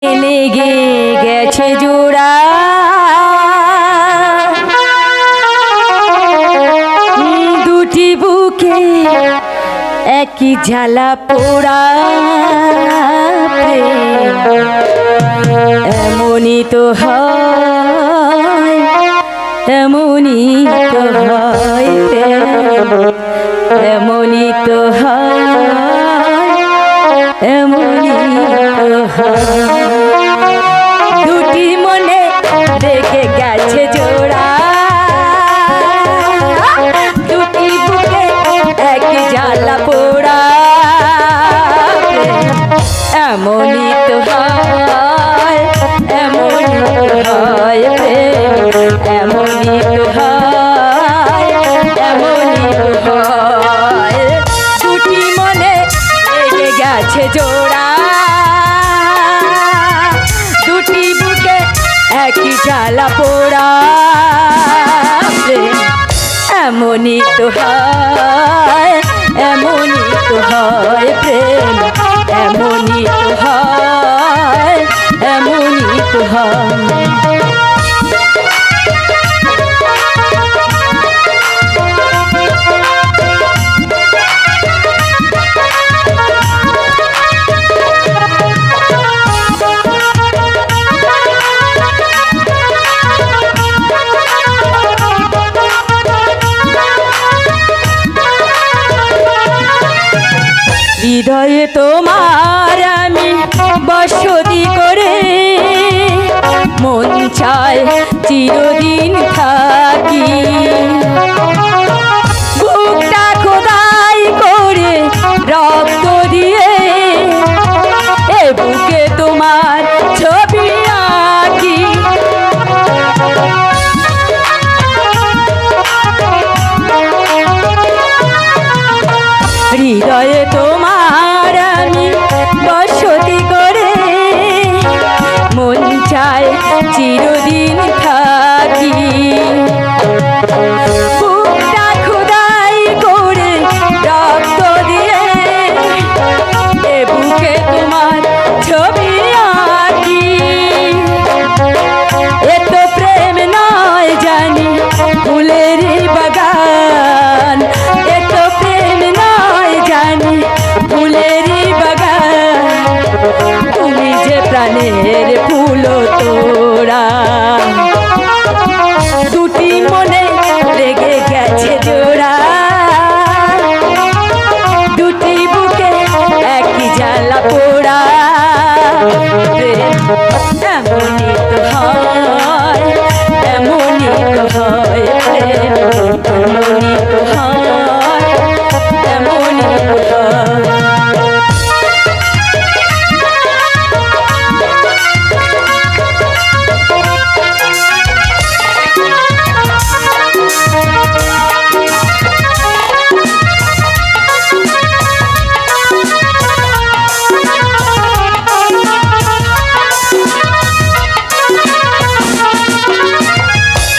লেগে গেছে জোড়া দুটি বুকে একই ঝালা পোড়া এমনই তো হয় এমনই তো হয় এমনই তো হয় এমনই তো হয় দুটি মনে লেগে গেছে জোড়া দুটি বুকে একই জ্বালা পোড়া এমনই তো হয় এমনই তো হয় এমনই তো হয় এমনই তো হয় দুটি মনে লেগে গেছে জোড়া দুটি বুকে একই জ্বালা পোড়া এমনই তো হয় এমনই তো হয় প্রেম এমনই তো হয় এমনই তো হয় হৃদয়ে তোমার আমি বসতি করে মন চায় চিরদিন থাকি বুকটা খোদাই করে রক্ত দিয়ে এ বুকে তোমার ছবি আঁকি হৃদয়ে তোমার আমি বসতি করে মন চায় চিরদিন থাকি বুকটা খোদাই করে রক্ত দিয়ে এ বুকে তোমার ছবি আঁকি এ তো প্রেম নয় জানি ফুলের বাগান এ তো প্রেম নয় জানি ফুলের বাগান তুমি যে প্রাণের ফুল তোরা দুটি মনে লেগে গেছে জোড়া দুটি বুকে একই জ্বালা পোড়া এমনই তো হয় এমনই তো হয় এমনই তো হয় এমনই তো হয়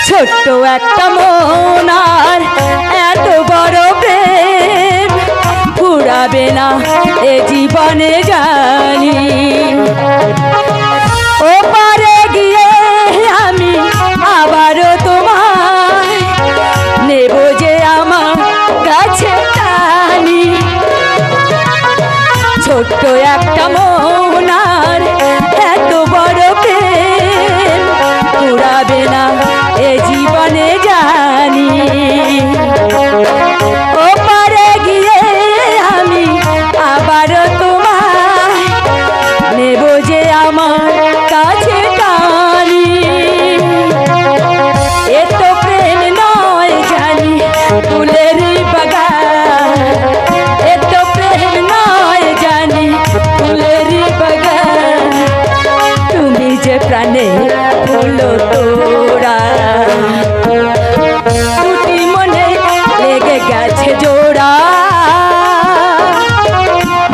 ছোট্ট একটা মন আর এত বড় প্রেম ফুরাবে না এ জীবনে জানি ও পারে গিয়ে আমি আবারও তোমায় নেব যে আমার কাছে টানি ছোট্ট একটা মন আর এত বড় প্রেম ফুরাবে না এ জীবনে জানি ও পারে গিয়ে আমি আবার তোমায় নেব যে আমার কাছে টানি এ তো প্রেম নয় জানি ফুলের বাগান এ তো প্রেম নয় জানি ফুলের বাগান তুমি যে প্রাণে ফুল তোরা দুটি মনে লেগে গেছে জোড়া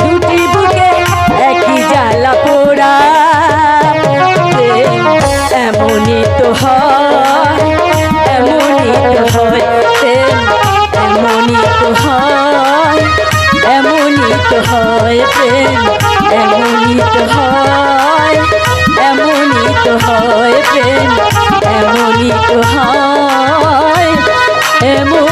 দুটি বুকে একই জ্বালা পোড়া এমনই তো হয় এমনই তো হয় এমনই তো হয় এমনই তো হয় এমনই তো হয়, এমনই তো হয় প্রেম, এমনই তো হয়, এমন